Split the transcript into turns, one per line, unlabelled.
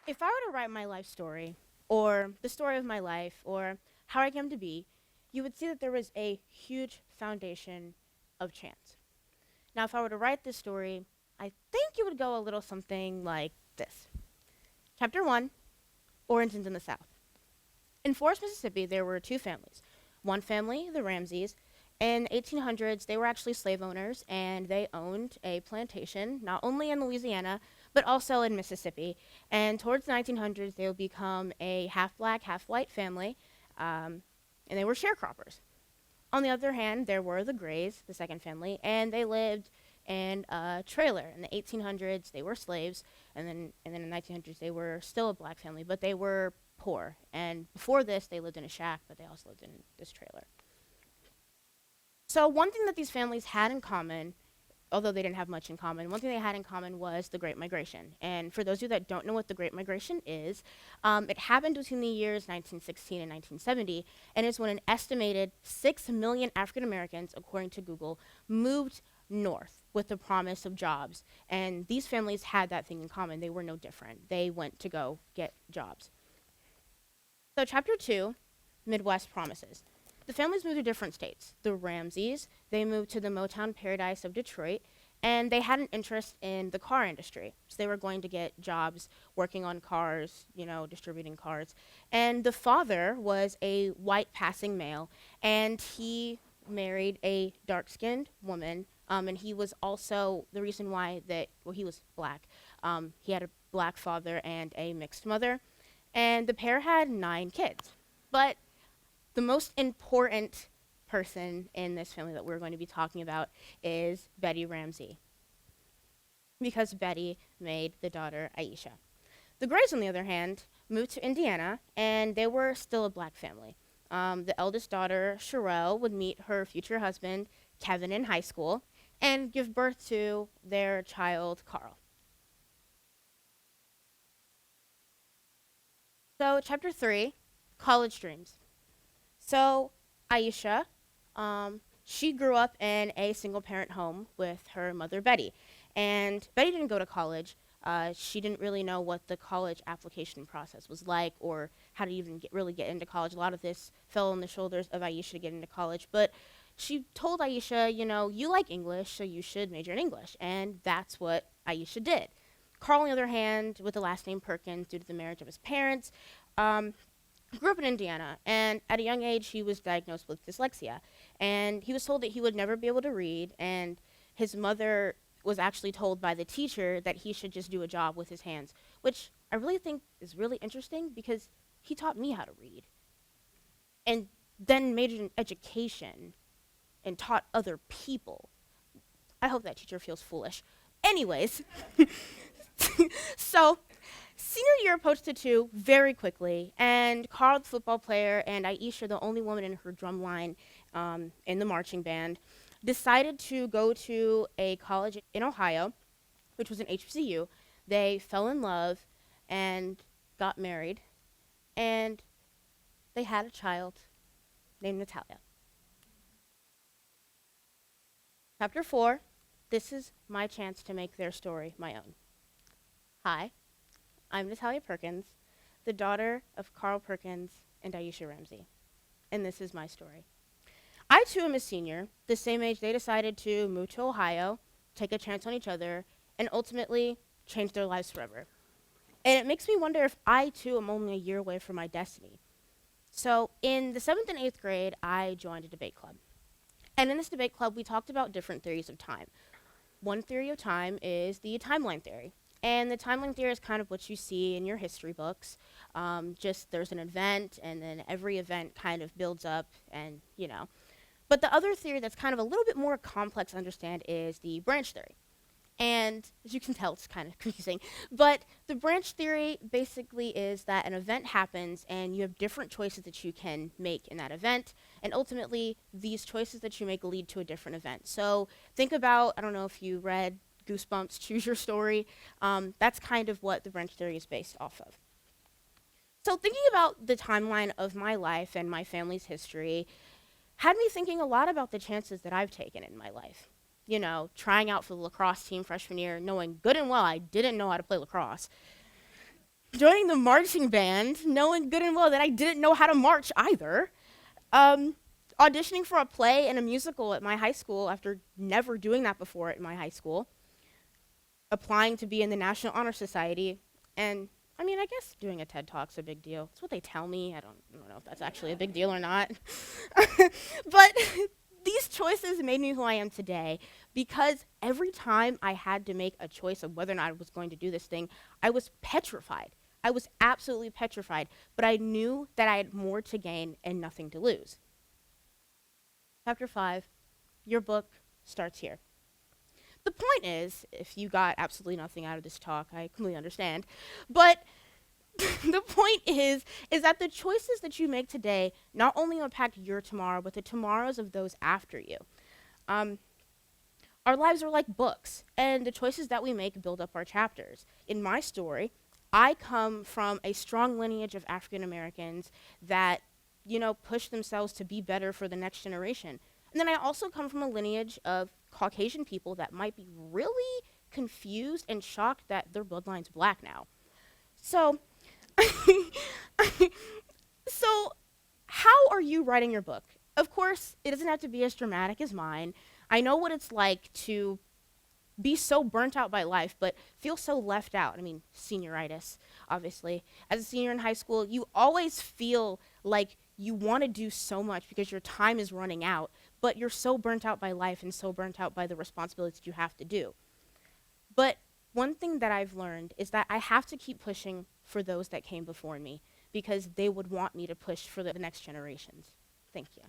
If I were to write my life story, or the story of my life, or how I came to be, you would see that there was a huge foundation of chance. Now, if I were to write this story, I think it would go a little something like this. Chapter 1, Origins in the South. In Forest, Mississippi, there were two families. One family, the Ramseys. In 1800s, they were actually slave owners, and they owned a plantation, not only in Louisiana, but also in Mississippi. And towards the 1900s, they would become a half-black, half-white family, and they were sharecroppers. On the other hand, there were the Grays, the second family, and they lived in a trailer. In the 1800s, they were slaves, and then in the 1900s, they were still a black family, but they were poor. And before this, they lived in a shack, but they also lived in this trailer. So one thing that these families had in common, although they didn't have much in common, one thing they had in common was the Great Migration. And for those of you that don't know what the Great Migration is, it happened between the years 1916 and 1970, and it's when an estimated 6 million African Americans, according to Google, moved north with the promise of jobs. And these families had that thing in common. They were no different. They went to go get jobs. So chapter 2, Midwest Promises. The families moved to different states. The Ramseys, they moved to the Motown paradise of Detroit, and they had an interest in the car industry. So they were going to get jobs working on cars, distributing cars. And the father was a white passing male, and he married a dark-skinned woman, and he was also the reason why he was black. He had a black father and a mixed mother, and the pair had 9 kids. But the most important person in this family that we're going to be talking about is Betty Ramsey, because Betty made the daughter Aisha. The Grays, on the other hand, moved to Indiana, and they were still a black family. The eldest daughter, Sherelle, would meet her future husband, Kevin, in high school, and give birth to their child, Carl. So, chapter 3, College Dreams. So Aisha, she grew up in a single-parent home with her mother, Betty. And Betty didn't go to college. She didn't really know what the college application process was like or how to even really get into college. A lot of this fell on the shoulders of Aisha to get into college. But she told Aisha, you like English, so you should major in English. And that's what Aisha did. Carl, on the other hand, with the last name Perkins, due to the marriage of his parents, grew up in Indiana, and at a young age, he was diagnosed with dyslexia. And he was told that he would never be able to read, and his mother was actually told by the teacher that he should just do a job with his hands, which I really think is really interesting because he taught me how to read and then majored in education and taught other people. I hope that teacher feels foolish. Anyways, so senior year approached to 2 very quickly, and Carl, the football player, and Aisha, the only woman in her drum line in the marching band, decided to go to a college in Ohio, which was an HBCU. They fell in love and got married, and they had a child named Natalia. Chapter 4, this is my chance to make their story my own. Hi, I'm Natalia Perkins, the daughter of Carl Perkins and Aisha Ramsey, and this is my story. I too am a senior, the same age they decided to move to Ohio, take a chance on each other, and ultimately change their lives forever. And it makes me wonder if I too am only a year away from my destiny. So in the 7th and 8th grade, I joined a debate club. And in this debate club, we talked about different theories of time. One theory of time is the timeline theory. And the timeline theory is kind of what you see in your history books. Just there's an event, and then every event kind of builds up, and But the other theory that's kind of a little bit more complex to understand is the branch theory. And as you can tell, it's kind of confusing. But the branch theory basically is that an event happens, and you have different choices that you can make in that event. And ultimately, these choices that you make lead to a different event. So think about, I don't know if you read Goosebumps, Choose Your Story. That's kind of what the branch theory is based off of. So thinking about the timeline of my life and my family's history had me thinking a lot about the chances that I've taken in my life. Trying out for the lacrosse team freshman year, knowing good and well I didn't know how to play lacrosse. joining the marching band, knowing good and well that I didn't know how to march either. Um, auditioning for a play and a musical at my high school after never doing that before at my high school. Applying to be in the National Honor Society, and I mean, I guess doing a TED Talk's a big deal. It's what they tell me. I don't know if that's actually a big deal or not. But these choices made me who I am today because every time I had to make a choice of whether or not I was going to do this thing, I was petrified. I was absolutely petrified, but I knew that I had more to gain and nothing to lose. Chapter 5, your book starts here. The point is, if you got absolutely nothing out of this talk, I completely understand. But the point is that the choices that you make today not only impact your tomorrow, but the tomorrows of those after you. Our lives are like books, and the choices that we make build up our chapters. In my story, I come from a strong lineage of African Americans that, push themselves to be better for the next generation. And then I also come from a lineage of Caucasian people that might be really confused and shocked that their bloodline's black now. So, so how are you writing your book? Of course, it doesn't have to be as dramatic as mine. I know what it's like to be so burnt out by life, but feel so left out. I mean, senioritis, obviously. As a senior in high school, you always feel like you want to do so much because your time is running out, but you're so burnt out by life and so burnt out by the responsibilities you have to do. But one thing that I've learned is that I have to keep pushing for those that came before me because they would want me to push for the next generations. Thank you.